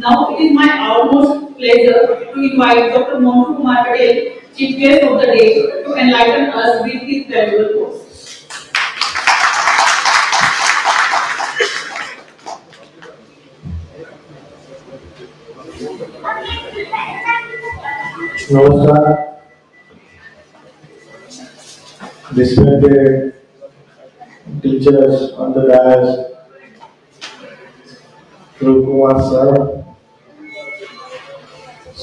Now it is my utmost pleasure to invite Dr. Montu Kumar Patel, Chief Guest of the Day, to enlighten us with his valuable words. Namaskar. Respected teachers on the dais, Dhruv Kumar sir,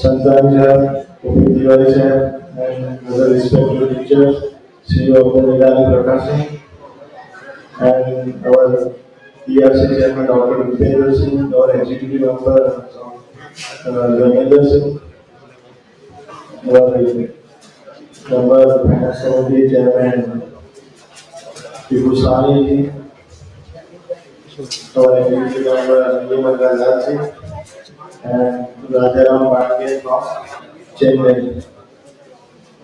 Santani sir, Gopi Tiwari sir, and other respected teachers, CEO of the Nidali Prakash, and our PRC chairman Dr. Vipendra Singh, our executive member Dharmendra Singh, our member of the Finance Committee chairman Vibhusani ji, our executive member Niliman Gazal ji, and Rajaram Pandey from Chennai,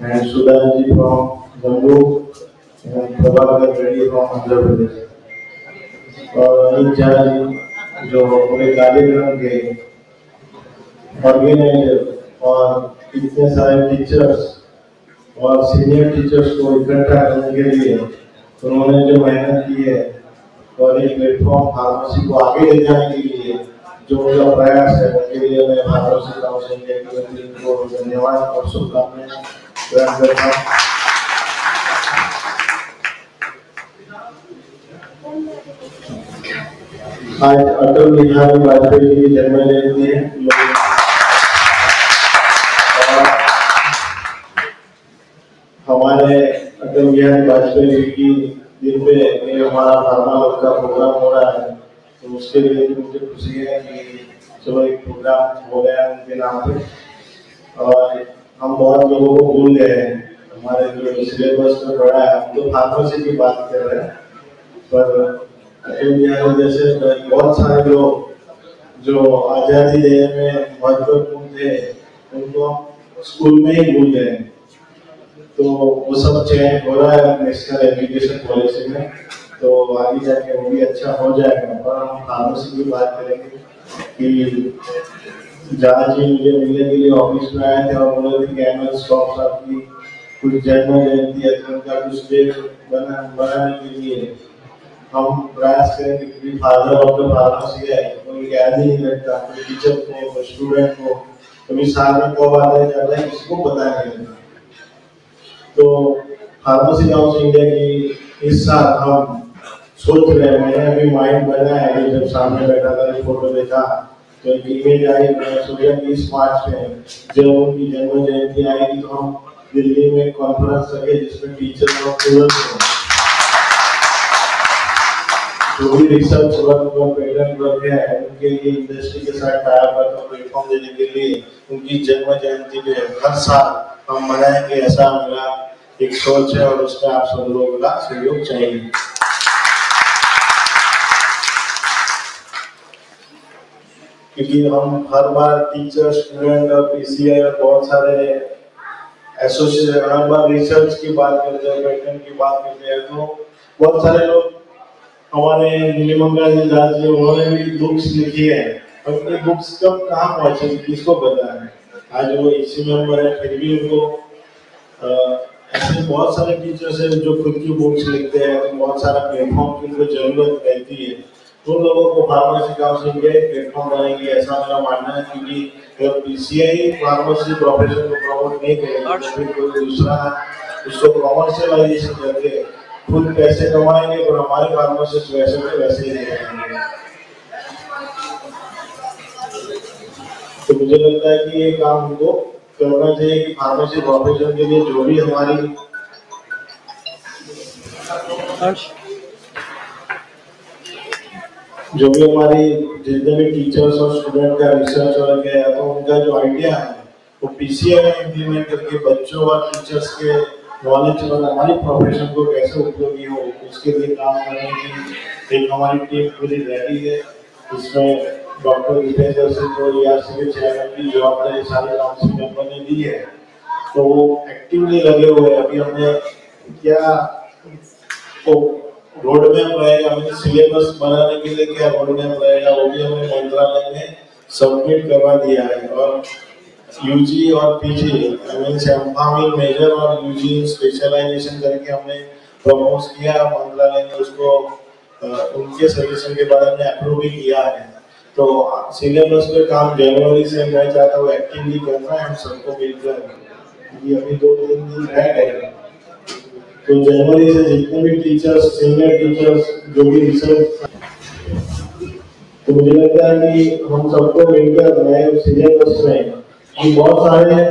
and Sudan ji from Jammu, and Prabhakar Reddy from Andhra Pradesh. और अनिल झा जी जो पूरे कार्यक्रम के organiser और इतने सारे teachers और senior teachers को इकट्ठा करने के लिए उन्होंने जो मेहनत की है और एक प्लेटफॉर्म फार्मेसी को आगे ले जाने के लिए जो उनका प्रयास है उनके लिए मैं फार्मेसी काउंसिल के को धन्यवाद और शुभकामनाएं व्यक्त करता हूँ। आज अटल बिहारी वाजपेयी जी की जन्म जयंती है और हमारे अटल बिहारी वाजपेयी जी की दिन पे हमारा फार्मा लोग का प्रोग्राम हो रहा है, तो उसके लिए मुझे खुशी है कि चलो एक प्रोग्राम हो गया उनके नाम पे। और हम बहुत लोगों को भूल गए हैं, हमारे जो सिलेबस में पढ़ा है, हम तो फार्मेसी की बात कर रहे हैं, पर इंडिया जैसे बहुत सारे लोग जो आज़ादी देने में महत्वपूर्ण थे उनको स्कूल में ही भूल गए, तो वो सब चेंज हो रहा है नेशनल एजुकेशन पॉलिसी में, तो आगे जाके वो भी अच्छा हो जाएगा। पर हम फार्मेसी की बात करेंगे कि जहाँ जी मुझे मिलने के लिए ऑफिस में आए थे और बोले थे कि एनुअल स्टॉक्स आपकी कुछ जन्म जयंती है तो उनका कुछ डे बनाने के लिए हम प्रयास करेंगे, क्योंकि फादर ऑफ द फार्मेसी है, कोई याद ही नहीं रखता, कोई टीचर को, कोई स्टूडेंट को, कभी साल में कब आता है जाता है किसी को पता नहीं लगता। तो फार्मेसी काउंसिल इंडिया की इस साल हम सोच रहे हैं, मैंने अभी माइंड बनाया है, जब सामने बैठा था फोटो देखा तो एक इमेज आई, मैंने सोचा कि इस मार्च में जब उनकी जन्म जयंती आएगी तो हम दिल्ली में कॉन्फ्रेंस रखे जिसमें टीचर और स्टूडेंट्स जो भी रिसर्च वर्क और पेटेंट वर्क है उनके लिए इंडस्ट्री के साथ टाई अप और प्लेटफॉर्म देने के लिए उनकी जन्म जयंती पे हर साल हम मनाएंगे, ऐसा मेरा एक सोच है और उसमें आप सब लोगों का सहयोग चाहिए। क्योंकि हम हर बार टीचर, स्टूडेंट और पीसीआई और बहुत सारे एसोसिएशन, हर बार रिसर्च की बात करते हैं, पेटेंट की बात करते हैं, तो बहुत सारे लोग हमारे नीलिमंगा जी उन्होंने भी बुक्स लिखी है, अपनी बुक्स कब कहाँ पहुंचे किसको पता है। आज वो इसी मेंबर है, फिर भी उनको ऐसे बहुत सारे टीचर्स हैं जो खुद की बुक्स लिखते हैं, तो बहुत सारा प्लेटफॉर्म की उनको जरूरत रहती है, उन लोगों को फार्मेसी काउंसिल के प्लेटफॉर्म बनाएंगे, ऐसा मेरा मानना है। क्योंकि अगर पीसीआई फार्मेसी प्रोफेशन को प्रमोट नहीं करेगा तो फिर कोई दूसरा उसको कॉमर्शियलाइजेशन करके खुद पैसे कमाएंगे, और हमारे फार्मासिस्ट वैसे के वैसे ही रहेंगे। तो मुझे लगता है कि ये काम हमको करना चाहिए कि फार्मेसी प्रोफेशन के लिए जो भी हमारी जितने भी टीचर्स और स्टूडेंट का रिसर्च वर्क है, तो उनका जो आइडिया है वो पीसीआई में इम्प्लीमेंट करके बच्चों और टीचर्स के नॉलेज और हमारी प्रोफेशन को कैसे उपयोगी हो, उसके लिए काम करने की एक हमारी टीम पूरी रेडी है। इसमें डॉक्टर विपेंद्र सिंह को ईआरसी के चेयरमैन की जवाबदारी सारे काउंसिल मेंबर ने दी है, तो वो एक्टिवली लगे हुए हैं। अभी हमने क्या रोड मैप रहेगा, हमें सिलेबस बनाने के लिए क्या रोड मैप रहेगा वो भी हमें मंत्रालय में सबमिट करवा दिया है और यूजी और पीजी मीन्स एमफार्मिंग मेजर और यूजी स्पेशलाइजेशन करके हमने प्रमोट किया। मंत्रालय ने उसको उनके सजेशन के बारे में अप्रूव भी किया है। तो सिलेबस पे काम जनवरी से मैं चाहता हूँ एक्टिवली करना है हम सबको मिलकर, क्योंकि अभी 2-3 दिन रह गए। तो जनवरी से जितने भी टीचर्स, सीनियर टीचर्स जो भी रिसर्च, तो मुझे लगता है कि हम सबको मिलकर नए सिलेबस में कि बहुत सारे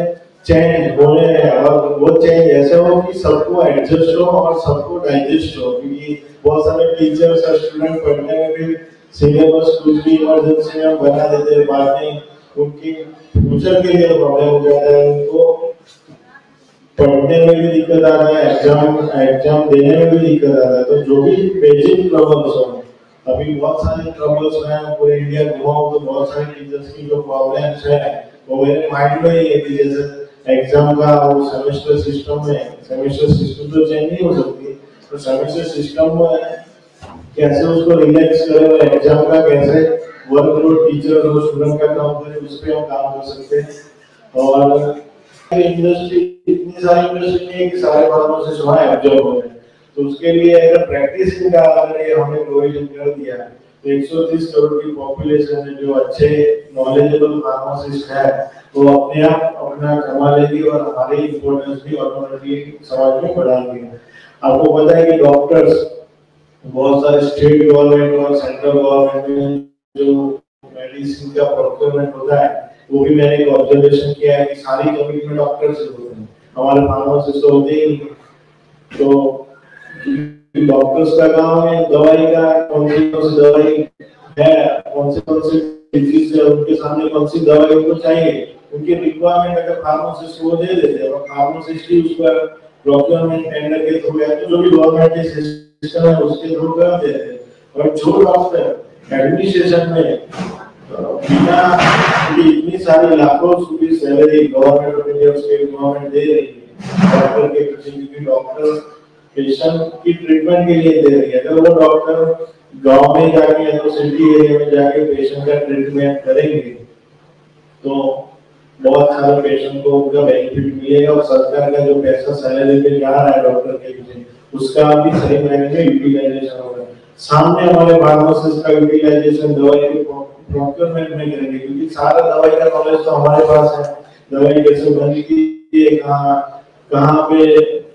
चेंज होने हैं और वो चेंज ऐसे हो कि सबको एडजस्ट हो और सबको डाइजेस्ट हो, क्योंकि बहुत सारे टीचर्स और स्टूडेंट पढ़ने में भी सिलेबस कुछ भी इमरजेंसी में बना देते हैं, बाद में उनकी फ्यूचर के लिए प्रॉब्लम हो जाता है, उनको पढ़ने में भी दिक्कत आ रहा है, एग्जाम देने में भी दिक्कत आ रहा है। तो जो भी बेसिक प्रॉब्लम्स हो, अभी बहुत सारे ट्रबल्स हैं पूरे इंडिया घुमाओ तो बहुत सारे टीचर्स की जो प्रॉब्लम्स है वो मेरे माइंड में ही है कि जैसे एग्जाम का और सेमेस्टर सिस्टम में, सेमेस्टर सिस्टम तो चेंज नहीं हो सकती, तो सेमेस्टर सिस्टम में कैसे उसको रिलैक्स करें और एग्जाम का कैसे वर्कलोड टीचर और स्टूडेंट का काम करें, उस पर हम काम कर सकते हैं। और इंडस्ट्री इतनी सारी इंडस्ट्री नहीं है कि सारे बातों से सुना है जॉब हो रहे, तो उसके लिए अगर प्रैक्टिस का अगर ये हमने प्रोविजन कर दिया तो 130 करोड़ की पॉपुलेशन में जो अच्छे नॉलेजेबल फार्मासिस्ट है वो अपने आप अपना कमा लेगी और हमारी इंपॉर्टेंस भी ऑटोमेटिकली समाज में बढ़ाएंगे। आपको पता है कि डॉक्टर्स बहुत सारे स्टेट गवर्नमेंट और सेंट्रल गवर्नमेंट में जो मेडिसिन का प्रोक्योरमेंट होता है वो भी मैंने एक ऑब्जर्वेशन किया है कि सारी कमिटमेंट डॉक्टर्स से होते हैं, हमारे फार्मासिस्ट तो होते ही नहीं। तो डॉक्टर्स का काम है दवाई का, कौन सी दवाई है, कौन सी डिजीज है, उनके सामने कौन सी दवाई उनको चाहिए, उनकी रिक्वायरमेंट अगर फार्मासिस्ट को दे देते हैं और फार्मासिस्ट ही उसका प्रोक्योरमेंट टेंडर के थ्रू या जो भी गवर्नमेंट के सिस्टम है उसके थ्रू कर देते हैं। और जो डॉक्टर एडमिनिस्ट्रेशन में बिना इतनी सारी लाखों की salary government of India state government दे रही है डॉक्टर के, क्योंकि डॉक्टर पेशेंट की ट्रीटमेंट के लिए दे रही है, अगर वो डॉक्टर गांव में जाके या तो सिटी एरिया में जाके पेशेंट का ट्रीटमेंट करेंगे तो बहुत सारे पेशेंट को उनका बेनिफिट मिलेगा और सरकार का जो पैसा सैलरी पे जा रहा है डॉक्टर के पीछे उसका भी सही मायने में यूटिलाइजेशन होगा। सामने हमारे फार्मासिस्ट का यूटिलाइजेशन दवाई के प्रोक्योरमेंट में करेंगे, क्योंकि सारा दवाई का नॉलेज तो हमारे पास है, दवाई कैसे बनती है, कहाँ पे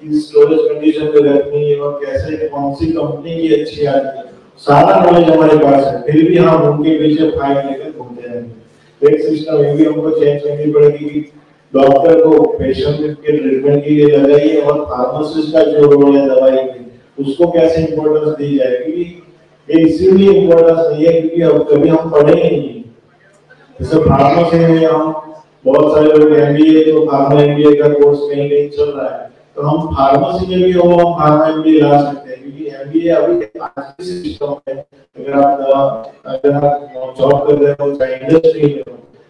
किस स्टोरेज कंडीशन में रखनी है और कैसे कौन सी कंपनी की अच्छी आती है, सारा नॉलेज हमारे पास है, फिर भी हम उनके पीछे फाइल लेकर घूमते रहेंगे। एक सिस्टम ये भी हमको चेंज करनी पड़ेगी कि डॉक्टर को पेशेंट के ट्रीटमेंट के लिए लगाइए और फार्मासिस्ट का जो रोल है दवाई की उसको कैसे इंपॉर्टेंस दी जाए, क्योंकि ये इसीलिए इंपॉर्टेंस नहीं है क्योंकि अब कभी हम पढ़े ही नहीं। जैसे फार्मेसी में हम बहुत सारे लोग एमबीए तो फार्मा एमबीए का कोर्स कहीं कहीं चल रहा है, तो हम फार्मेसी में भी हम फार्मा एमबीए ला सकते हैं, क्योंकि एमबीए अभी आज के सिस्टम में अगर आप जॉब कर रहे हो चाहे इंडस्ट्री में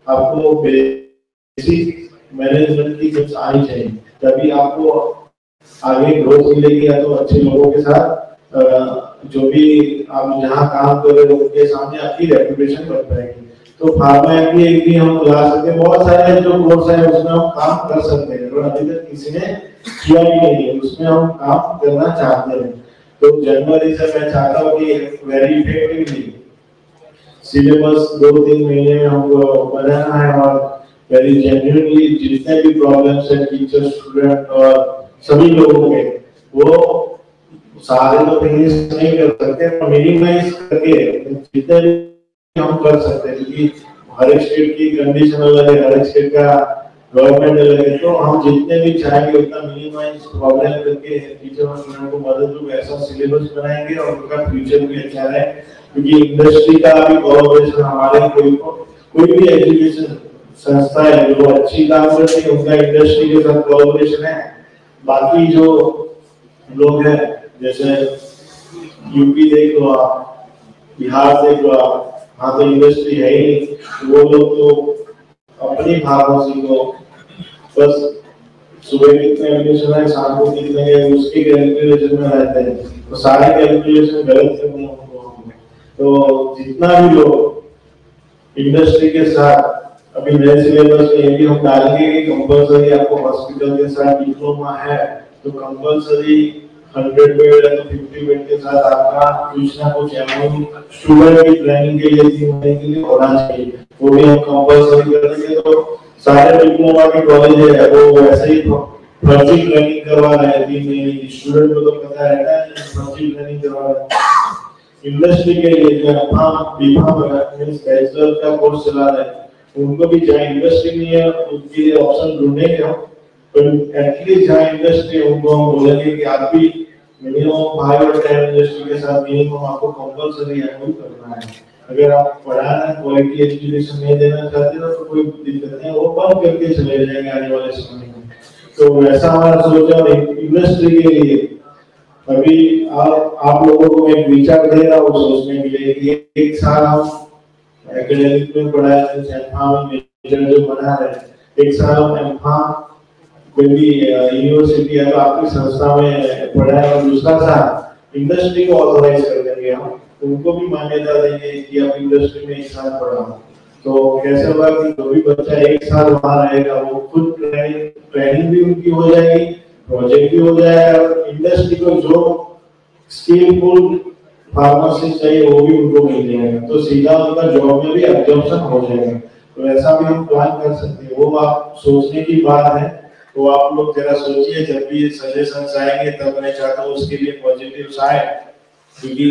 आपको बेसिक मैनेजमेंट की कुछ आनी चाहिए, तभी आपको आगे ग्रोथ मिलेगी या तो अच्छे लोगों के साथ जो भी आप जहाँ काम कर रहे हो उनके सामने आपकी रेपुटेशन बन पाएगी। तो फार्मा एमबीए भी हम ला सकते हैं, बहुत सारे जो कोर्स है उसमें हम काम कर सकते हैं और अभी तक किसी ने किया ही नहीं है, उसमें हम काम करना चाहते हैं। तो जनवरी से मैं चाहता हूँ कि वेरी इफेक्टिवली सिलेबस 2-3 महीने में हमको बनाना है और वेरी जेन्युइनली जितने भी प्रॉब्लम्स है टीचर स्टूडेंट और सभी लोगों के वो सारे तो फिनिश नहीं कर सकते, मिनिमाइज करके जितने भी हम कर सकते हैं, क्योंकि हर एक स्टेट की कंडीशन अलग है, हर एक स्टेट का गवर्नमेंट अलग है, तो हम जितने भी चाहेंगे उतना मिनिमाइज प्रॉब्लम करके टीचर और स्टूडेंट को मदद रूप ऐसा सिलेबस बनाएंगे और उनका फ्यूचर भी अच्छा रहे। क्योंकि इंडस्ट्री का भी कोलैबोरेशन हमारे कोई भी एजुकेशन संस्था है जो अच्छी काम करती है उनका इंडस्ट्री के साथ कोलैबोरेशन है। बाकी जो लोग हैं जैसे यूपी देख लो आप, बिहार देख लो आप, हाँ तो इंडस्ट्री है ही नहीं, वो लोग तो अपनी फार्मेसी को बस सुबह कितने एडमिशन है शाम को कितने गए उसकी कैलकुलेशन में रहते हैं, तो सारे कैलकुलेशन गलत करने उनको। तो जितना भी लोग इंडस्ट्री के साथ अभी नए सिलेबस में ये भी हम डालेंगे कि कंपलसरी आपको हॉस्पिटल के साथ डिप्लोमा है तो कंपलसरी 100 बेड या तो 50 बेड के साथ आपका कुछ ना कुछ एमओयू स्टूडेंट की ट्रेनिंग के लिए 3 महीने के लिए होना चाहिए, वो भी हम कंपलसरी कर देंगे। तो सारे डिप्लोमा के कॉलेज है वो वैसे ही फर्जी ट्रेनिंग करवा रहे हैं 3 महीने की, स्टूडेंट को तो पता है ना फर्जी ट्रेनिंग करवा रहे हैं। इंडस्ट्री के लिए जो बैचलर का कोर्स चला रहे हैं उनको भी जहाँ इंडस्ट्री नहीं है उनके लिए ऑप्शन ढूंढेंगे हम, पर एटलीस्ट जहाँ इंडस्ट्री उनको हम बोलेंगे कि आप भी मिनिमम 5 और 10 इंडस्ट्री के साथ मिनिमम आपको कंपलसरी एमओयू करना है। अगर आप पढ़ाना क्वालिटी एजुकेशन नहीं देना चाहते हो तो कोई दिक्कत नहीं, वो बंद करके चले जाएंगे आने वाले समय में। तो वैसा हमारा सोचा इंडस्ट्री के लिए अभी आप लोगों को एक विचार दे रहा हूँ सोचने के लिए कि एक साल हम एकेडमिक में पढ़ाए मेजर जो बना रहे हैं, एक साल हम कोई भी यूनिवर्सिटी या तो आपकी संस्था में पढ़ाए और दूसरा साल इंडस्ट्री को ऑथराइज कर देंगे, हम उनको भी मान्यता देंगे कि आप इंडस्ट्री में एक साल पढ़ा। तो कैसे होगा कि जो भी बच्चा एक साल वहां रहेगा वो खुद ट्रेनिंग भी उनकी हो जाएगी, प्रोजेक्ट भी हो जाएगा, और इंडस्ट्री को जो स्किलफुल फार्मासिस्ट चाहिए वो भी उनको मिल जाएगा, तो सीधा उनका जॉब में भी एब्जॉर्प्शन हो जाएगा। तो ऐसा भी हम प्लान कर सकते हैं, वो आप सोचने की बात है। तो आप लोग जरा सोचिए, जब भी सजेशंस आएंगे तब मैं चाहता हूँ उसके लिए पॉजिटिव्स आए, क्योंकि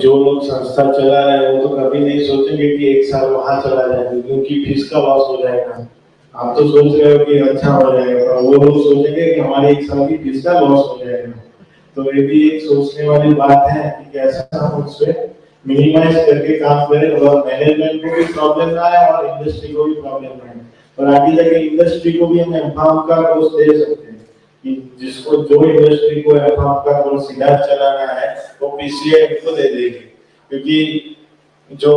जो लोग संस्था चला रहे हैं वो तो कभी नहीं सोचेंगे कि एक साल वहां चला जाएगा क्योंकि फीस का लॉस हो जाएगा। आप तो सोच रहे हो कि अच्छा हो जाएगा, और वो लोग सोचेंगे कि हमारे एक साल की फीस का लॉस हो जाएगा। तो ये भी एक सोचने वाली बात है कि कैसे हम उससे मिनिमाइज करके काम करें और मैनेजमेंट को भी प्रॉब्लम ना आए और इंडस्ट्री को भी प्रॉब्लम ना आए, और आगे जाके इंडस्ट्री को भी हम एम्पावर का कोर्स दे सकते हैं कि जिसको जो इंडस्ट्री को एम्पावर का कोर्स सीधा चलाना है वो पीसीए को दे देगी, क्योंकि जो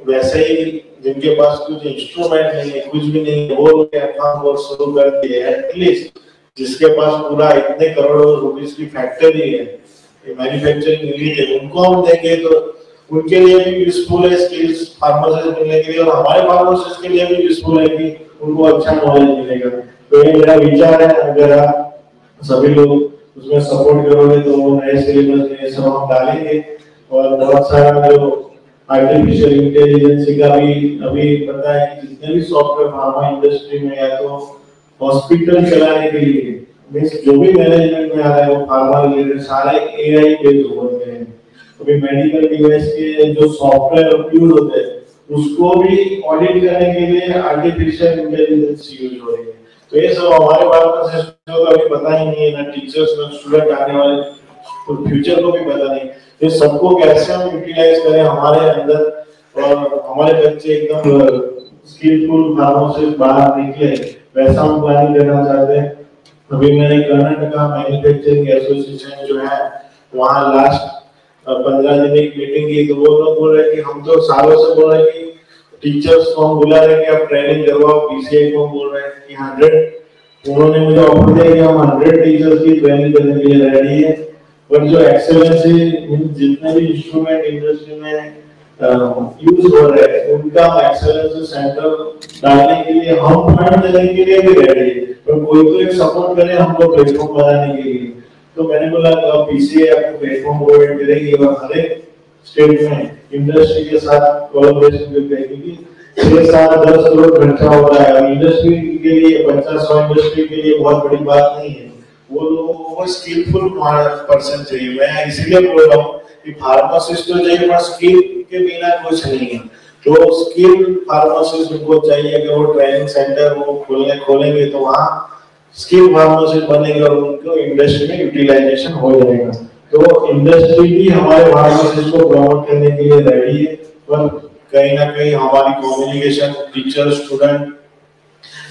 वैसे ही जिनके पास कुछ इंस्ट्रूमेंट नहीं है, कुछ भी नहीं है, वो लोग एम्पावर कोर्स शुरू कर दिए हैं। एटलीस्ट जिसके पास पूरा इतने करोड़ों रुपीस की फैक्ट्री है, मैन्युफैक्चरिंग यूनिट है, उनको हम देंगे तो उनके लिए भी यूजफुल है स्किल्स फार्मासिस्ट मिलने के लिए, और हमारे फार्मासिस्ट के लिए भी यूजफुल है कि उनको अच्छा नॉलेज मिलेगा। तो ये मेरा विचार है, अगर आप सभी लोग उसमें सपोर्ट करोगे तो नए सिलेबस में सब हम डालेंगे। और बहुत सारा जो आर्टिफिशियल इंटेलिजेंस का भी अभी पता है कि जितने भी सॉफ्टवेयर फार्मा इंडस्ट्री में या तो हॉस्पिटल चलाने के लिए मींस जो भी मैनेजमेंट में आ रहा है वो फार्मा रिलेटेड सारे एआई बेस्ड हो गए हैं। अभी मेडिकल डिवाइस के जो सॉफ्टवेयर यूज होते हैं उसको भी ऑडिट करने के लिए आर्टिफिशियल इंटेलिजेंस यूज हो रही है। तो ये सब हमारे भारत में सिस्टम को अभी पता ही नहीं है, ना टीचर्स ना स्टूडेंट आने वाले तो फ्यूचर को भी पता नहीं। ये सबको कैसे हम यूटिलाइज करें हमारे अंदर, और हमारे बच्चे एकदम स्किलफुल फार्मासिस्ट बाहर निकले, वैसा हम प्लानिंग करना चाहते हैं। अभी मैंने कर्नाटका मैन्युफैक्चरिंग एसोसिएशन जो है वहाँ लास्ट 15 दिन एक मीटिंग की, तो वो लोग बोल रहे कि हम तो सालों से बोल रहे कि टीचर्स को हम बुला रहे कि आप ट्रेनिंग करवाओ, पीसीआई को बोल रहे हैं कि 100, उन्होंने मुझे ऑफर दिया कि हम 100 टीचर्स की ट्रेनिंग करने के लिए रेडी है। पर जो एक्सेलेंसी जितने भी इंस्ट्रूमेंट इंडस्ट्री में यूज हो रहे हैं उनका एक्सेलेंसी सेंटर डालने के लिए हम फंड देने के लिए भी रेडी है, पर कोई तो एक सपोर्ट करे हमको प्लेटफॉर्म बनाने के लिए। तो मैंने बोला पीसीआई आपको प्लेटफॉर्म प्रोवाइड करेगी और हर एक स्टेट में इंडस्ट्री के साथ कोलैबोरेशन करके, क्योंकि 6-7-10 करोड़ खर्चा हो रहा है इंडस्ट्री के लिए, 50-100 इंडस्ट्री के लिए बहुत बड़ी बात नहीं है। वो लोगों को स्किलफुल पर्सन चाहिए। मैं इसीलिए बोल रहा हूँ कि फार्मासिस्ट तो चाहिए पर स्किल के बिना कुछ नहीं है। तो स्किल फार्मासिस्ट उनको चाहिए, अगर वो ट्रेनिंग सेंटर वो खोलेंगे तो वहाँ स्किल फार्मासिस्ट बनेंगे और उनको इंडस्ट्री में यूटिलाइजेशन हो जाएगा। तो इंडस्ट्री भी हमारे फार्मासिस्ट को प्रमोट करने के लिए रेडी है, पर कहीं ना कहीं हमारी कम्युनिकेशन टीचर स्टूडेंट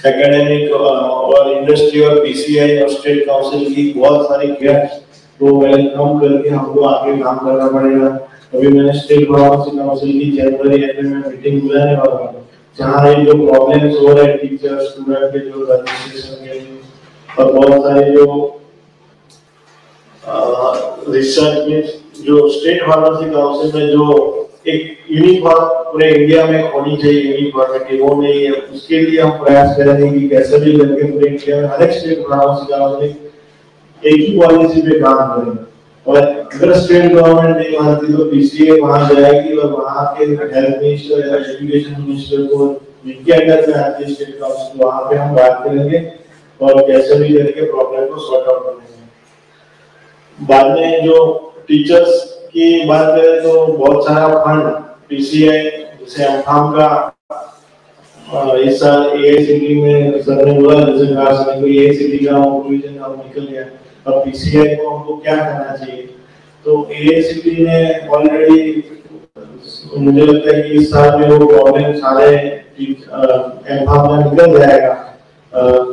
एकेडमिक और इंडस्ट्री और पीसीआई और स्टेट काउंसिल की बहुत सारी गैप्स को वेलकम करके हमको आगे काम करना पड़ेगा। अभी मैंने स्टेट फार्मेसी काउंसिल की जनवरी एंड में मीटिंग बुलाने वाला हूँ, जहाँ ये जो प्रॉब्लम्स हो रहे हैं टीचर स्टूडेंट के जो रजिस्ट्रेशन के और बहुत सारे जो रिसर्च में जो स्टेट फार्मेसी काउंसिल में जो एक यूनिफॉर्म पूरे इंडिया में होनी चाहिए, यूनिफॉर्मिटी वो नहीं है। उसके लिए हम प्रयास करेंगे कि कैसे भी करके पूरे इंडिया में हर एक स्टेट फार्मेसी एक ही पॉलिसी पे काम करें। और अगर स्टेट गवर्नमेंट नहीं मानती तो पीसीए वहां जाएगी और वहां के हेल्थ मिनिस्टर या एजुकेशन मिनिस्टर को जिनके अंडर में आती है स्टेट काउंसिल, वहां पे हम बात करेंगे और कैसे भी करके प्रॉब्लम को सॉर्ट आउट करेंगे। बाद में जो टीचर्स की बात करें तो बहुत सारा फंड पीसीआई जैसे एमफार्म का इस साल एआईसीटी में सर ने बोला जैसे कहा सर को एआईसीटी का प्रोविजन अब निकल गया। अब पीसीआई को हमको क्या करना चाहिए, तो एआईसीटी ने ऑलरेडी मुझे लगता है कि इस साल में वो प्रॉब्लम सारे एमफार्म में निकल जाएगा।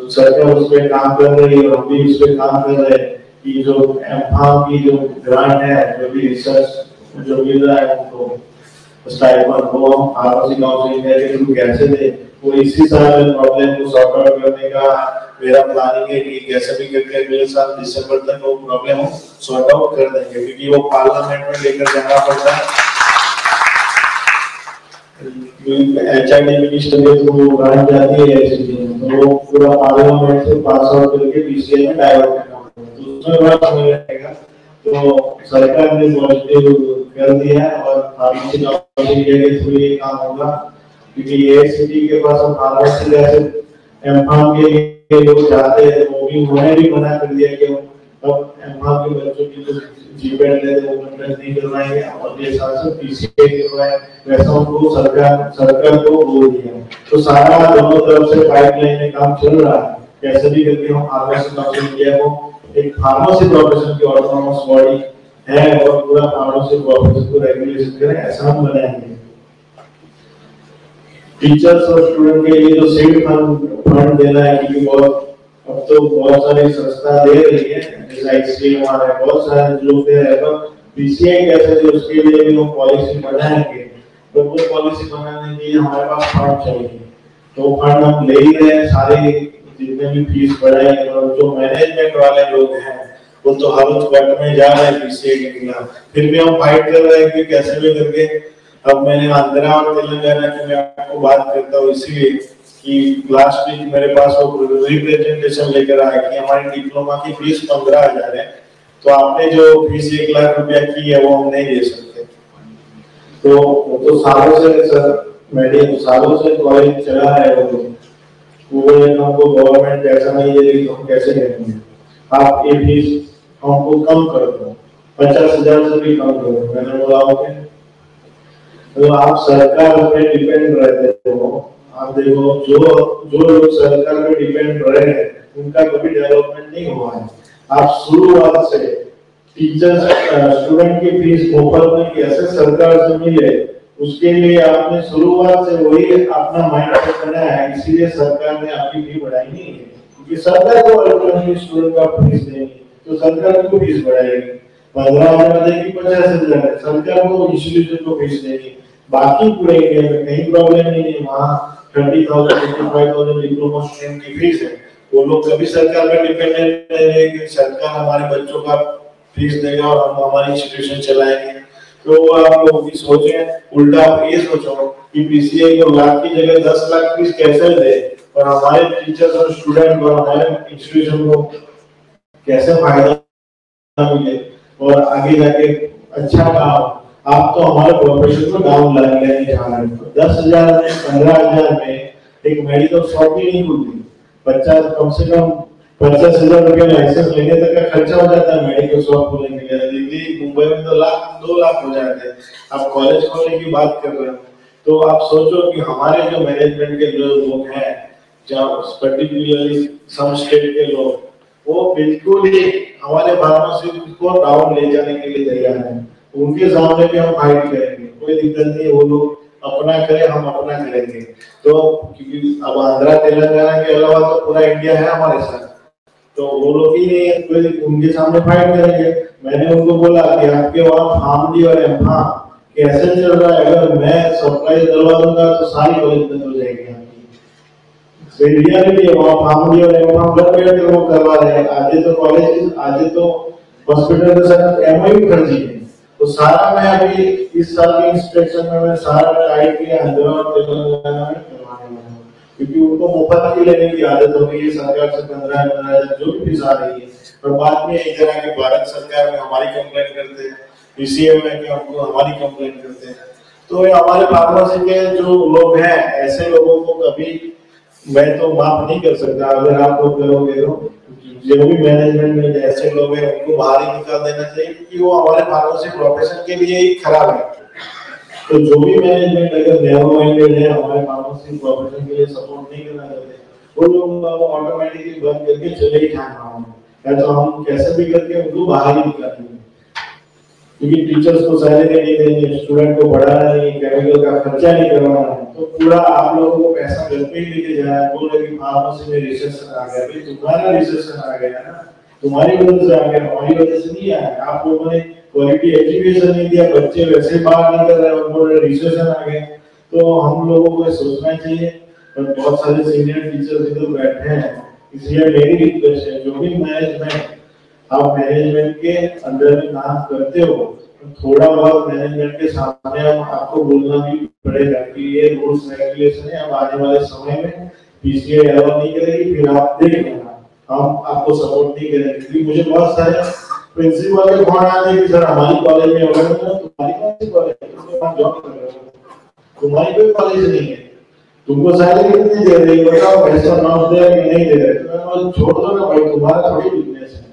सरकार उस पर काम कर रही है और हम भी उस पर काम कर रहे हैं कि जो एमफार्म की जो ग्रांट है, जो भी रिसर्च जो मिल रहा है उनको स्टाइपेंड वो हम फार्मेसी काउंसिल के थ्रू कैसे दे, वो इसी साल प्रॉब्लम को सॉर्ट आउट करने का मेरा प्लानिंग है कि कैसे भी करके अगले साल दिसंबर तक वो प्रॉब्लम हम सॉर्ट आउट कर देंगे, क्योंकि वो पार्लियामेंट में लेकर जाना पड़ता है। एचआईडी मिनिस्टर के थ्रू ग्रांट जाती है एआईसीटी में, तो वो पूरा पार्लियामेंट से पास आउट करके पीसीआई में डाइवर्ट करना पड़ता है, तो उसमें बड़ा समय लगेगा। तो सरकार ने पॉजिटिव कर दिया है और फार्मेसी काउंसिल के थ्रू ये काम होगा, क्योंकि एआईसीटी के पास हम फार्मेसी जैसे एमफार्म के लोग जाते हैं, वो भी उन्होंने भी मना कर दिया कि अब एमफार्म के बच्चों की जो जीपेट ले वो कंटेंट नहीं करवाएंगे और ये साथ साथ पीसीए करवाए, वैसा उनको सरकार को बोल दिया। तो सारा दोनों तरफ से पाइपलाइन में काम चल रहा है, कैसे भी करके हम फार्मेसी काउंसिल इंडिया को एक फार्मेसी प्रोफेशन की ऑटोनोमस बॉडी है और पूरा फार्मेसी प्रोफेशन को रेगुलेशन करें, ऐसा हम बनाएंगे। टीचर्स और स्टूडेंट के लिए जो सीड फंड देना है, क्योंकि बहुत अब तो बहुत सारी संस्था दे रही है, जैसे आईसीएम हमारे बहुत सारे लोग दे रहे हैं, तो पीसीआई कैसे जो उसके लिए भी हम पॉलिसी बनाएंगे, तो वो पॉलिसी बनाने के लिए हमारे पास फंड चाहिए। तो फंड हम ले ही रहे हैं, सारी जितने भी फीस बढ़ाई और जो मैनेजमेंट वाले लोग हैं वो तो हाउस कोर्ट में जा रहे हैं पीसीआई के खिलाफ, फिर भी हम फाइट कर रहे हैं कि कैसे भी करके। अब मैंने आंध्रा और तेलंगाना की मैं आपको बात करता हूँ इसलिए कि लास्ट वीक मेरे पास वो रिप्रेजेंटेशन लेकर आया कि हमारी डिप्लोमा की फीस 15,000 है, तो आपने जो फीस 1 लाख रुपया की है वो हम नहीं दे सकते। तो वो तो सालों से सर सालों से कॉलेज चला है, वो हमको गवर्नमेंट ऐसा नहीं दे रही, तो हम कैसे करेंगे। आप ये फीस हमको कम कर दो, 50,000 से भी कम करो। मैंने बोला ओके, तो आप सरकार पे डिपेंड रहते हो। आप देखो जो लोग सरकार पे डिपेंड रहे हैं उनका कभी डेवलपमेंट नहीं हुआ है। आप शुरुआत से टीचर्स स्टूडेंट की फीस मुफ्त में कैसे सरकार से मिले, उसके लिए आपने शुरुआत से वही अपना माइंड सेट बनाया है, इसीलिए सरकार ने आपकी फी बढ़ाई नहीं है। क्योंकि सरकार को अल्टरनेटिव स्टूडेंट का फीस देंगी तो सरकार को फीस बढ़ाएगी, 15,000 देगी, 50,000 सरकार को इंस्टीट्यूशन को फीस देगी। बाकी पूरे इंडिया में कहीं प्रॉब्लम नहीं है, वहाँ 30,000 55,000 डिप्लोमा स्टूडेंट की फीस है। वो लोग कभी सरकार पर डिपेंडेंट नहीं है कि सरकार हमारे बच्चों का फीस देगा और हम हमारी इंस्टीट्यूशन चलाएंगे। तो आप लोग भी सोचें, उल्टा आप ये सोचो कि पीसीआई को लाख की जगह 10 लाख फीस कैसे दे और हमारे टीचर्स और स्टूडेंट को हमारे इंस्टीट्यूशन को कैसे फायदा मिले और आगे जाके अच्छा काम। आप तो हमारे प्रोफेशन को डाउन लेने जा रहे हैं। 10,000 में 15,000 में एक मेडिकल शॉप ही नहीं खुलती, बच्चा कम से कम 50,000 रुपया लाइसेंस लेने तक का खर्चा हो जाता है मेडिकल शॉप खोलने के लिए। दिल्ली मुंबई में तो 2 लाख हो जाते हैं, आप कॉलेज खोलने की बात कर रहे हो। तो आप सोचो कि हमारे जो मैनेजमेंट के जो लोग हैं, जहाँ पर्टिकुलरली सम स्टेट के लोग, वो बिल्कुल ही हमारे फार्मेसी को डाउन ले जाने के लिए तैयार है। उनके सामने भी हम फाइट करेंगे, कोई दिक्कत नहीं है। वो लोग अपना करें, हम अपना करेंगे। तो क्योंकि अब आंध्रा तेलंगाना के अलावा तो पूरा इंडिया है हमारे साथ, तो वो लोग ही नहीं है, कोई उनके सामने फाइट करेंगे। मैंने उनको बोला कि आपके वहाँ फार्मडी और एमफार्म कैसे चल रहा है, अगर मैं सप्लाई करवा दूंगा तो सारी कॉलेज बंद हो जाएगी आपकी। रियलिटी है, वहाँ फार्मडी और एमफार्म घर बैठ कर वो करवा रहे हैं। आधे तो कॉलेज, आधे तो हॉस्पिटल के साथ एमओयू कर दिए, तो सारा मैं अभी इस साल के इंस्पेक्शन में मैं सारा ट्राई किया आंध्र और तेलंगाना में करवाने वाला हूँ, क्योंकि उनको मुफ्त की लेने की आदत हो गई है सरकार से 15,000 जो भी फीस आ रही है, और बाद में एक तरह की भारत सरकार में हमारी कंप्लेंट करते हैं, पीसीए में कि हमको हमारी कंप्लेंट करते हैं। तो ये हमारे फार्मेसी के जो लोग हैं ऐसे लोगों को कभी मैं तो माफ नहीं कर सकता, अगर आप लोग करोगे तो जो भी मैनेजमेंट में ऐसे लोग हैं उनको बाहर ही निकाल देना चाहिए, क्योंकि वो हमारे फार्मेसी प्रोफेशन के लिए ही खराब है। तो जो भी मैनेजमेंट अगर नैरो माइंडेड है हमारे फार्मेसी प्रोफेशन के लिए सपोर्ट नहीं करना चाहते, वो लोग ऑटोमेटिकली बंद करके चले ही जाना है, तो हम कैसे भी करके उनको बाहर ही निकाल देंगे, क्योंकि टीचर्स को सैलरी नहीं देंगे, स्टूडेंट को पढ़ाना नहीं, केमिकल का खर्चा नहीं करवाना है, तो पूरा आप लोगों को पैसा घर पे ही लेके जाना है। बोल रहे कि फार्मेसी में रिसेशन आ गया, भाई तुम्हारा रिसेशन आ गया ना, तुम्हारी वजह से आ गया, हमारी वजह से नहीं आया। आप लोगों ने क्वालिटी एजुकेशन नहीं दिया, बच्चे वैसे बाहर निकल रहे हैं, उनको रिसेशन आ गया। तो हम लोगों को सोचना चाहिए, और बहुत सारे सीनियर टीचर्स इधर बैठे हैं, इसलिए मेरी रिक्वेस्ट है, जो भी मैनेजमेंट आप मैनेजमेंट के अंदर में काम करते हो, तो थोड़ा बहुत मैनेजमेंट के सामने हम आपको बोलना भी पड़ेगा कि ये रूल्स रेगुलेशन है, अब आने वाले समय में पीसीए अलाउ नहीं करेगी, फिर आप देख लेना, हम आपको सपोर्ट नहीं करेंगे। क्योंकि मुझे बहुत सारे प्रिंसिपल के फोन आते हैं कि सर हमारी कॉलेज में हो रहा है, तुम्हारी कौन सी कॉलेज है, तुम जॉब कर रहे हो, तुम्हारी कोई कॉलेज नहीं है, तुमको सैलरी कितनी दे रही है बताओ, पैसा नॉट दे रहे नहीं दे रहे, तो छोड़ दो ना भाई, तुम्हारा थोड़ी बिजनेस है,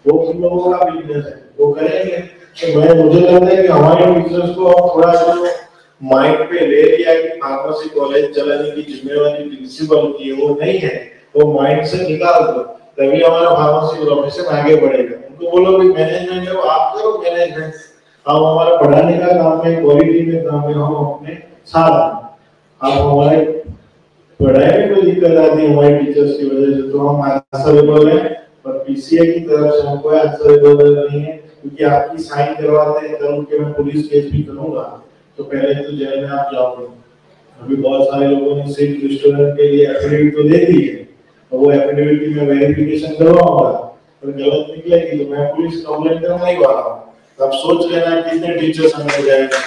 वो तुम लोगों का बिजनेस है, वो करेंगे। तो मुझे लगता है कि हमारे टीचर्स को अब थोड़ा सा माइंड पे ले लिया कि फार्मेसी कॉलेज चलाने की जिम्मेवारी प्रिंसिपल की वो नहीं है, वो माइंड से निकाल दो, तभी हमारा फार्मेसी प्रोफेशन आगे बढ़ेगा। उनको बोलो कि मैनेजमेंट है वो आप करो मैनेजमेंट, हम हमारा पढ़ाने का काम है, क्वालिटी में काम है, हम अपने साथ आप हमारे पढ़ाई में कोई दिक्कत आती है हमारे टीचर्स की वजह से, तो हम आंसरेबल हैं, पर पीसीए की तरफ से हमको आंसरेबल नहीं है, क्योंकि आपकी साइन करवाते हैं कल के मैं पुलिस केस भी करूंगा, तो पहले तो जेल में आप जाओगे। अभी बहुत सारे लोगों ने सिर्फ स्टूडेंट के लिए एफिडेविट तो दे दी है, और वो एफिडेविट में वेरिफिकेशन करवाऊंगा, पर गलत निकलेगी तो मैं पुलिस कंप्लेंट करना ही वाला हूँ। तो आप सोच लेना कितने टीचर्स अंदर जाएंगे,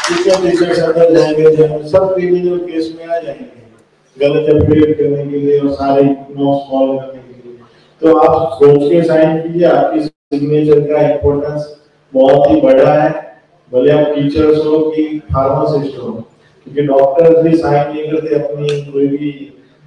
कितने टीचर्स अंदर जाएंगे, सब क्रिमिनल केस में आ जाएंगे गलत एफिडेविट करने के लिए और सारे नोट्स फॉलो करने के लिए। तो आप सोच के साइन कीजिए, आपकी सिग्नेचर का इंपॉर्टेंस बहुत ही बड़ा है, भले आप टीचर्स हो कि फार्मासिस्ट हो, क्योंकि डॉक्टर्स भी साइन नहीं करते अपनी कोई भी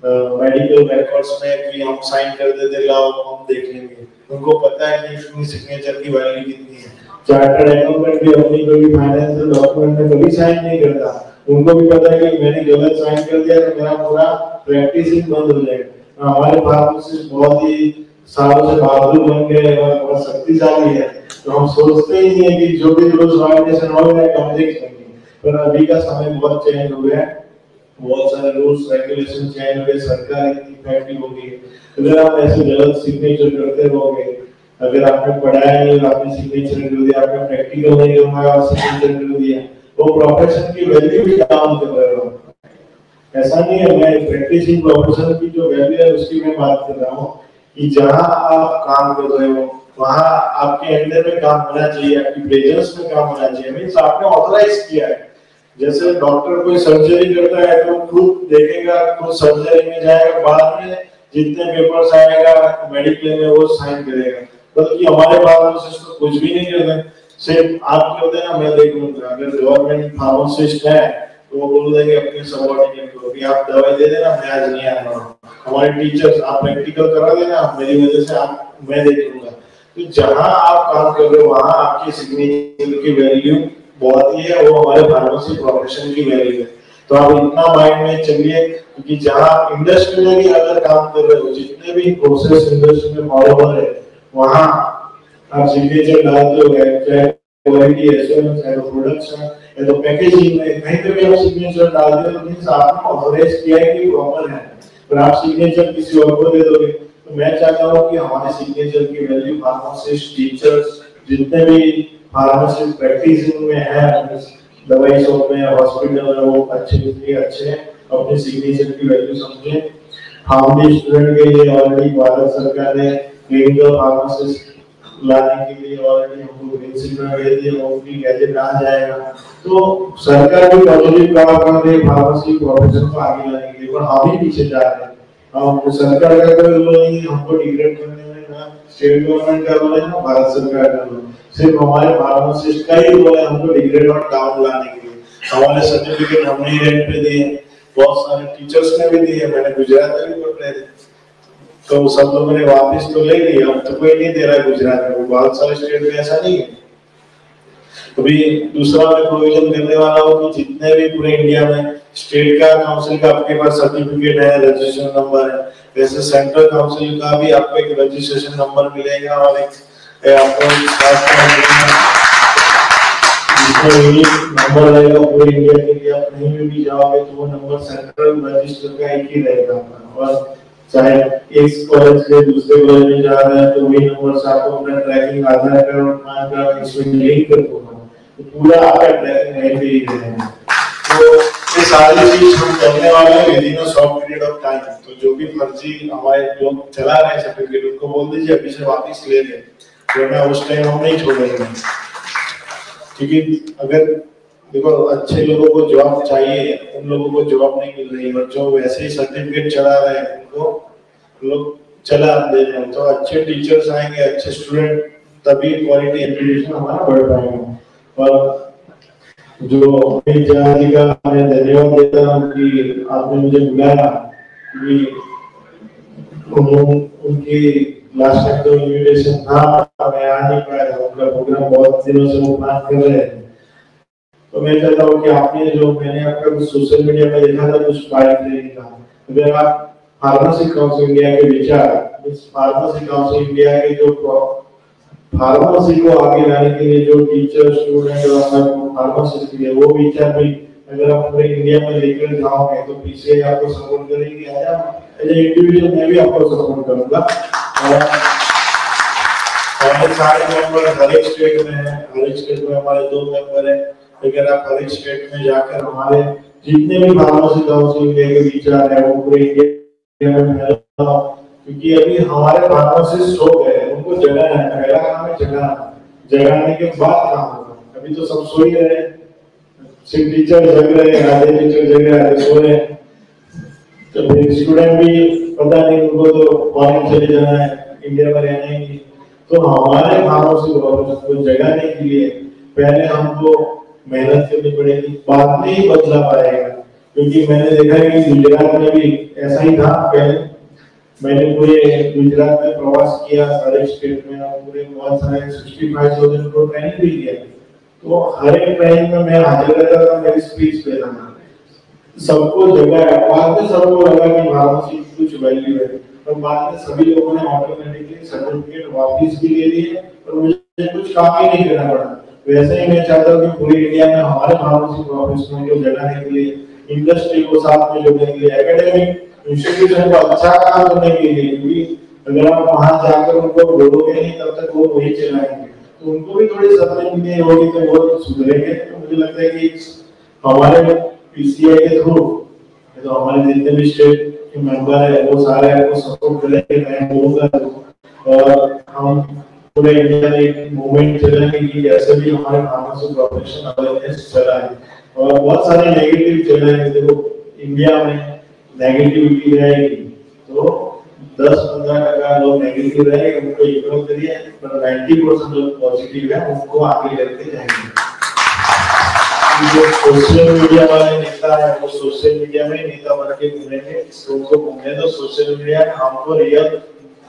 मेडिकल रिकॉर्ड्स में कि हम साइन कर देते लाओ हम देख लेंगे, उनको पता है कि अपनी सिग्नेचर की वैल्यू कितनी है। चार्टर्ड अकाउंटेंट भी अपनी कोई फाइनेंशियल डॉक्यूमेंट में कभी साइन नहीं करता, उनको भी पता है कि मैंने गलत साइन कर दिया तो मेरा पूरा प्रैक्टिस ही बंद हो जाएगा। हमारे फार्मासिस्ट बहुत ही सालों से बहादुर बन गए और बहुत शक्तिशाली है, तो हम सोचते ही नहीं है कि जो भी रूल्स वायलेशन हो रहे हैं हम देख लेंगे, पर अभी का समय बहुत चेंज हो गया है, बहुत सारे रूल्स रेगुलेशन चेंज हो गए, सरकार इतनी इफेक्टिव हो गई। अगर आप ऐसे गलत सिग्नेचर करते रहोगे, अगर आपने पढ़ाया नहीं और आपने सिग्नेचर कर दिया, आपने प्रैक्टिकल नहीं करवाया और सिग्नेचर कर दिया, वो प्रोफेशन की वैल्यू भी डाउन कर रहे हो। ऐसा नहीं है, मैं प्रैक्टिसिंग प्रोफेशन की जो वैल्यू है उसकी मैं बात कर रहा हूँ कि जहाँ आप काम कर रहे हो वहाँ आपके अंडर में काम होना चाहिए, आपकी प्रेजेंस में काम होना चाहिए, मींस आपने ऑथराइज किया है। जैसे डॉक्टर कोई सर्जरी करता है तो खुद देखेगा, खुद सर्जरी में जाएगा, बाद में जितने पेपर्स आएगा मेडिकल में वो साइन करेगा, बल्कि हमारे फार्मासिस्ट तो कुछ भी नहीं करते, सिर्फ आप करते हैं मैं देख लूंगा। अगर गवर्नमेंट फार्मासिस्ट है तो वो बोल देंगे अपने सबऑर्डिनेट को कि आप दवाई दे देना, मैं आज नहीं आ रहा हूँ। हमारे टीचर्स आप प्रैक्टिकल करा देना, मेरी वजह से आप मैं देख लूंगा। तो जहाँ आप काम कर रहे हो वहाँ आपकी सिग्नेचर की वैल्यू बहुत ही है, वो हमारे फार्मेसी प्रोफेशन की वैल्यू है। तो आप इतना माइंड में चलिए, क्योंकि जहाँ आप इंडस्ट्री में भी अगर काम कर रहे हो, जितने भी प्रोसेस इंडस्ट्री में फॉलो हो रहे हैं वहाँ आप सिग्नेचर डालते हो, चाहे क्वालिटी एश्योरेंस है, प्रोडक्शन है, तो पैकेजिंग में कहीं पे भी आप सिग्नेचर डालते हो, मींस आपने ऑथराइज किया है कि प्रॉपर है, पर आप सिग्नेचर किसी और को दे दोगे। तो मैं चाहता हूँ कि हमारे सिग्नेचर की वैल्यू फार्मासिस्ट, टीचर्स, जितने भी फार्मासिस्ट प्रैक्टिसिंग में है, दवाई शॉप में, हॉस्पिटल में, वो अच्छे अपने सिग्नेचर की वैल्यू समझें। हम भी स्टूडेंट के लिए ऑलरेडी भारत सरकार ने क्लिनिकल फार्मासिस्ट लाने के लिए ऑलरेडी हमको ग्रीन सिग्नल दे दिया, उनकी गैजेट आ जाएगा। तो सरकार भी पॉजिटिव काम कर रही है फार्मेसी प्रोफेशन को आगे लाने के लिए, पर हम ही पीछे जा रहे हैं। हम सरकार का कोई रोल नहीं है हमको डिग्रेड करने में, ना स्टेट गवर्नमेंट का रोल है ना भारत सरकार का रोल, सिर्फ हमारे फार्मासिस्ट का ही रोल है हमको डिग्रेड और डाउन लाने के लिए। हमारे सर्टिफिकेट हमने ही रेंट पे दिए, बहुत सारे टीचर्स ने भी दिए, मैंने गुजरात में भी पढ़ रहे थे, तो सब लोगों ने वापस तो ले लिया, अब तो कोई नहीं दे रहा गुजरात में, बहुत सारे स्टेट में ऐसा नहीं है। अभी दूसरा मैं प्रोविजन करने वाला हूँ कि जितने भी पूरे इंडिया में स्टेट का काउंसिल का आपके पास सर्टिफिकेट है, रजिस्ट्रेशन नंबर है, वैसे सेंट्रल काउंसिल का भी आपको एक रजिस्ट्रेशन नंबर मिलेगा और एक आपको नंबर रहेगा पूरे इंडिया के लिए। आप कहीं भी जाओगे तो वो नंबर सेंट्रल रजिस्टर का एक ही रहेगा, और चाहे एक कॉलेज से दूसरे कॉलेज में जा रहे हैं तो वही नंबर से आपको अपना ट्रैकिंग आधार कार्ड और पैन कार्ड इसमें लिंक कर दूंगा, तो पूरा आपका ट्रैकिंग वहीं पे ही रहेगा। तो ये सारी चीज हम करने वाले हैं with in a short period of time. तो जो भी फर्जी हमारे लोग चला रहे हैं सर्टिफिकेट, उनको बोल दीजिए अभी से वापस ले लें, वरना उस टाइम हम नहीं छोड़ेंगे। क्योंकि अगर देखो अच्छे लोगों को जॉब चाहिए, उन लोगों को जॉब नहीं मिल रही, और जो वैसे ही सर्टिफिकेट चला रहे हैं उनको लोग चला दे रहे हैं। तो अच्छे टीचर्स आएंगे, अच्छे स्टूडेंट, तभी क्वालिटी एजुकेशन हमारा बढ़ पाएगा। और जो जी का मैं धन्यवाद देता हूँ कि आपने मुझे बुलाया, कि उनकी लास्ट टाइम तो इनविटेशन था, मैं आ नहीं पाया था, उनका प्रोग्राम बहुत दिनों से वो प्लान कर रहे हैं। तो मैं चाहता हूँ कि आपने जो मैंने आपका कुछ सोशल मीडिया में देखा था कुछ बाइक ट्रेनिंग का, अगर आप फार्मेसी काउंसिल इंडिया के विचार, फार्मेसी काउंसिल इंडिया के जो फार्मेसी को आगे लाने के लिए जो टीचर स्टूडेंट और फार्मासिस्ट के लिए वो विचार भी अगर आप पूरे इंडिया में लेकर जाओगे तो पीछे आपको सपोर्ट करेंगे, एज ए इंडिविजुअल मैं भी आपको सपोर्ट करूंगा। और सारे मेंबर हर एक स्टेट में है, हर एक स्टेट में हमारे 2 मेंबर हैं। अगर आप हर एक स्टेट में जाकर हमारे जितने भी फार्मेसी काउंसिल के विचार है वो पूरे इंडिया में फैलाओ, क्योंकि अभी हमारे फार्मासिस्ट हो गए, उनको जगह है, पहला काम है जगाने के बाद काम होगा। अभी तो सब सो ही रहे हैं, सिर्फ टीचर जग रहे हैं, आधे टीचर जग रहे हैं, आधे सो रहे हैं, तो फिर स्टूडेंट भी पता नहीं उनको तो फॉरेन चले जाना है, इंडिया में रहना ही नहीं। तो हमारे फार्मेसी को जगाने के लिए पहले हमको मेहनत करनी पड़ेगी, बाद में ही बदला पाएगा। क्योंकि मैंने देखा है कि गुजरात में भी ऐसा ही था। पहले मैंने पूरे गुजरात में प्रवास किया, सारे स्टेट में, और पूरे बहुत सारे 65,000 को ट्रेनिंग भी किया। तो हर एक ट्रेनिंग में मैं हाजिर रहता था, मेरी स्पीच देता था, सबको जगह है। बाद में सबको लगा कि फार्मेसी कुछ वैल्यू है, और बाद में सभी लोगों ने ऑटोमेटिकली सर्टिफिकेट वापस भी ले लिए और मुझे कुछ काम ही नहीं करना पड़ा। वैसे ही मैं चाहता हूँ कि पूरी इंडिया में हमारे फार्मेसी प्रोफेशनल को जगाने के लिए, इंडस्ट्री को साथ में जोड़ने के लिए, एकेडमिक इंस्टीट्यूशन को अच्छा काम करने के लिए, क्योंकि अगर आप वहां जाकर उनको बोलोगे नहीं तब तक वो वही चलाएंगे, तो उनको भी थोड़ी समझ होगी तो वो सुधरेंगे। तो मुझे लगता है कि हमारे पीसीआई के थ्रू तो हमारे जितने भी स्टेट के मेंबर है वो सारे आपको सपोर्ट करेंगे, मैं बोलूंगा। और हम पूरे इंडिया में एक मूवमेंट चलाएंगे कि ऐसे भी हमारे फार्मेसी प्रोफेशन अवेयरनेस चलाएं, और बहुत सारे नेगेटिव चलाएंगे। देखो इंडिया में नेगेटिविटी रहेगी तो 10-15% लोग नेगेटिव रहेंगे, उनको इग्नोर करिए, पर 90% लोग पॉजिटिव है उनको आगे लेके जाएंगे। जो सोशल मीडिया वाले नेता है वो सोशल मीडिया में नेता बन के घूमेंगे, उनको घूमने दो। सोशल मीडिया हमको रियल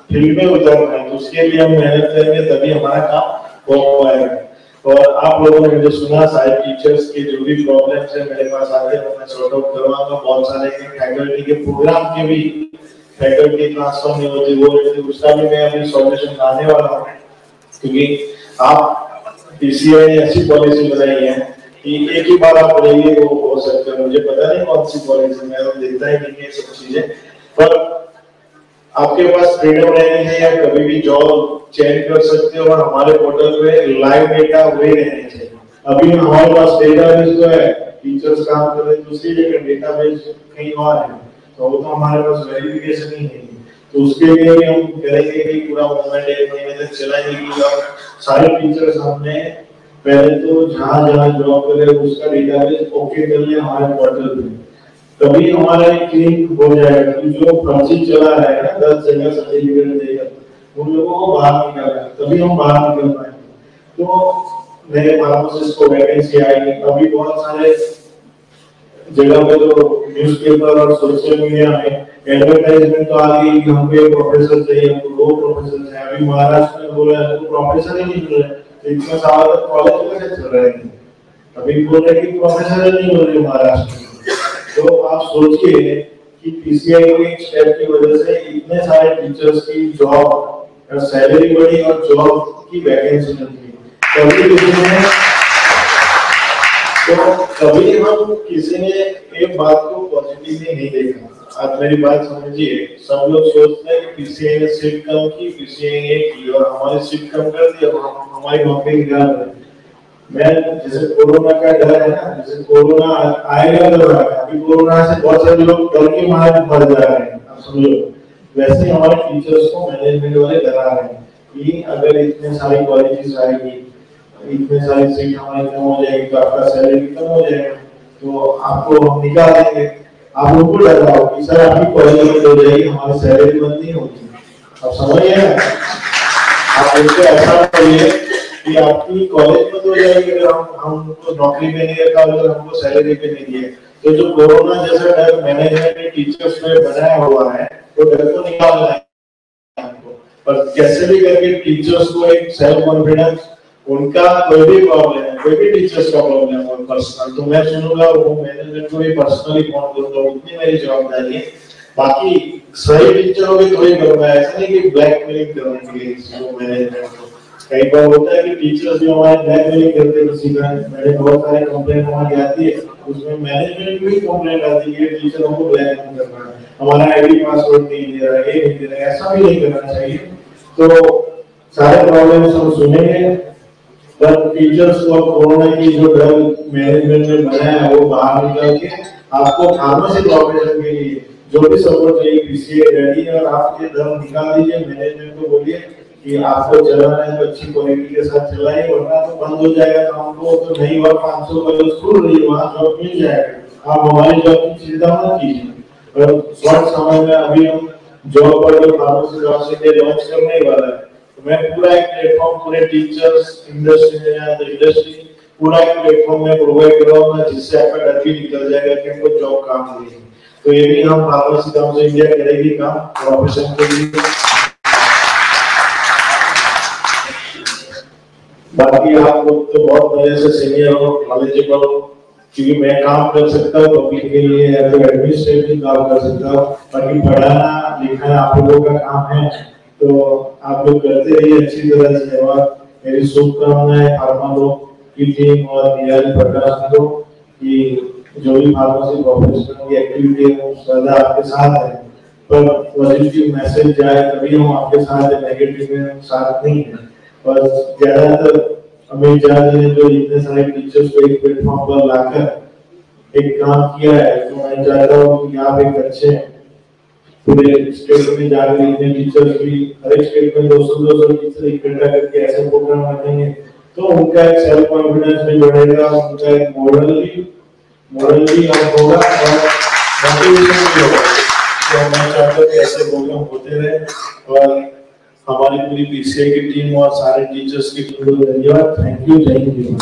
फील्ड में उतारना है, तो उसके लिए हम मेहनत करेंगे तभी हमारा काम हो पाएगा। और आप लोगों ने मुझे सुना, सारे टीचर्स के जो भी प्रॉब्लम्स है मेरे पास आते हैं, मैं सॉर्ट आउट करवाऊंगा। बहुत सारे फैकल्टी के प्रोग्राम के भी फैकल्टी ट्रांसफर नहीं होती, वो उसका भी मैं अभी सॉल्यूशन लाने वाला हूँ। क्योंकि आप पीसीआई ने ऐसी पॉलिसी बनाई है कि एक ही बार आप पढ़ेंगे वो हो सकता है, मुझे पता नहीं कौन सी पॉलिसी, मैं तो देखता ही नहीं है सब चीजें, पर आपके पास फ्रीडम रहनी है, या कभी भी जॉब चेंज कर सकते हो। और हमारे पोर्टल पे लाइव डेटा वही रहने चाहिए। अभी हमारे पास डेटाबेस तो है, टीचर्स काम कर रहे हैं दूसरी जगह, डेटाबेस कहीं और है, तो वो तो हमारे पास वेरिफिकेशन ही नहीं है। तो उसके लिए भी हम करेंगे कि पूरा मूवमेंट 1 महीने तक चलाएंगे कि सारे टीचर्स हमने पहले तो जहाँ जहाँ जॉब करे उसका डेटाबेस ओके कर ले हमारे पोर्टल पे, तभी हमारा एक क्लीन हो जाएगा कि जो फर्जी चला रहा है ना 10 जगह सर्टिफिकेट देगा उन लोगों को बाहर निकालना, तभी हम बाहर निकल पाएंगे। तो नए फार्मासिस्ट को वैकेंसी आएगी, अभी बहुत सारे जगह पे तो न्यूज़पेपर और सोशल मीडिया में एडवर्टाइजमेंट तो आ गई कि हमको एक प्रोफेसर चाहिए, हमको 2 प्रोफेसर चाहिए। अभी महाराष्ट्र में बोला है तो प्रोफेसर ही नहीं मिल रहे, तो इतना साल तक कॉलेज कैसे चल रहे हैं? अभी बोल रहे कि प्रोफेसर नहीं मिल रहे महाराष्ट्र में। तो आप सोचिए कि पीसीआई के स्टेप की वजह से इतने सारे टीचर्स की जॉब और सैलरी बढ़ी और जॉब की वैकेंसी निकली। कभी हम किसी ने एक बात को पॉजिटिवली नहीं देखा। आप मेरी बात समझिए, सब लोग सोचते हैं कि पीसीआई ने सीट कम की, पीसीआई ने की और हमारी सीट कम कर दी, हमारी नौकरी निकाल रहे। मैं जैसे कोरोना का डर है ना, जैसे कोरोना आएगा तो अभी कोरोना से बहुत सारे लोग डर के मारे मर जा रहे हैं, आप समझो। वैसे हमारे टीचर्स को मैनेजमेंट वाले डरा रहे हैं कि अगर इतने सारी कॉलेजेस आएगी, इतने सारी सीट हमारी कम हो जाएगी तो आपका सैलरी कम हो जाएगा, तो आपको हम निकाल देंगे। आप उनको डर रहा हो कि सर आपकी कॉलेज में हो जाएगी, हमारी सैलरी बंद नहीं होगी। आप समझिए ना, आप उनको ऐसा करिए कि आपकी कॉलेज में तो जाएगी, अगर हम तो नौकरी पे नहीं रखा, अगर हमको सैलरी पे नहीं दिए, तो जो कोरोना जैसा डर मैनेजमेंट ने टीचर्स में बनाया हुआ है वो डर को निकालना है हमको। पर कैसे भी करके टीचर्स को एक सेल्फ कॉन्फिडेंस, उनका कोई भी प्रॉब्लम है, कोई भी टीचर्स का प्रॉब्लम है पर्सनल, तो मैं सुनूंगा, वो मैनेजमेंट को भी पर्सनली फोन करूंगा, उतनी मेरी जवाबदारी है। बाकी सही टीचर होगी तो ही करूंगा, ऐसा नहीं कि ब्लैकमेलिंग करने के लिए किसी को मैनेजमेंट को। कई बार होता है कि टीचर्स भी हमारे ब्लैकमेलिंग करते हैं किसी का, मेरे बहुत सारे कंप्लेंट हमारी आती है, उसमें मैनेजमेंट भी कंप्लेंट आती है कि टीचर हमको ब्लैकमेल कर रहा है, हमारा आईडी पासवर्ड नहीं दे रहा है, ये नहीं दे रहा है। ऐसा भी नहीं करना चाहिए। तो सारे प्रॉब्लम्स हम सुनेंगे, पर टीचर्स को कोरोना की जो डर मैनेजमेंट ने बनाया है वो बाहर निकल के आपको फार्मेसी प्रोफेशन के लिए जो भी सपोर्ट चाहिए पीसीआई रेडी है, और आप ये डर निकाल दीजिए। मैनेजमेंट को बोलिए कि आपको चलाना है तो अच्छी क्वालिटी के साथ चलाइए, वरना तो बंद हो जाएगा। तो हमको तो नहीं हुआ 500 कॉलेज खुल रही है, वहाँ जॉब मिल जाएगा, आप हमारी जॉब की चिंता मत कीजिए। और शॉर्ट समय में अभी हम जॉब पर फार्मेसी जॉब से लॉन्च करने वाला है, तो मैं पूरा एक प्लेटफॉर्म पूरे टीचर्स इंडस्ट्री पूरा एक प्लेटफॉर्म में प्रोवाइड कराऊंगा, जिससे आपका डर भी निकल जाएगा कि हमको जॉब काम मिलेगी। तो ये भी हम फार्मेसी काउंसिल इंडिया करेगी काम प्रोफेशन के लिए। बाकी आप लोग तो बहुत मजे से सीनियर हो, नॉलेजेबल हो, क्योंकि मैं काम कर सकता हूँ पब्लिक के लिए, एडमिनिस्ट्रेटिव काम कर सकता हूँ, बाकी पढ़ाना लिखाना आप लोगों का काम है, तो आप लोग करते रहिए अच्छी तरह से। और मेरी शुभकामनाएं फार्मा लोग की टीम और निराली प्रकाश को कि जो भी फार्मेसी प्रोफेशनल की एक्टिविटी है वो सदा आपके साथ है, पर पॉजिटिव मैसेज जाए तभी हम आपके साथ है, नेगेटिव में साथ नहीं है। और ज्यादातर अमित झा जी ने जो इतने सारे टीचर्स को एक प्लेटफॉर्म पर लाकर एक काम किया है, तो मैं चाहता हूँ कि आप एक अच्छे पूरे स्टेट में जाकर इतने टीचर्स भी हर एक स्टेट में 200 टीचर इकट्ठा करके ऐसे प्रोग्राम रखेंगे, तो उनका एक सेल्फ कॉन्फिडेंस भी बढ़ेगा, उनका एक मॉडल भी होगा और मोटिवेशन भी होगा। तो मैं चाहता हूँ कि ऐसे प्रोग्राम होते रहे, और हमारी पूरी पीसीआई की टीम और सारे टीचर्स की टीम को धन्यवाद। थैंक यू, जय हिंद।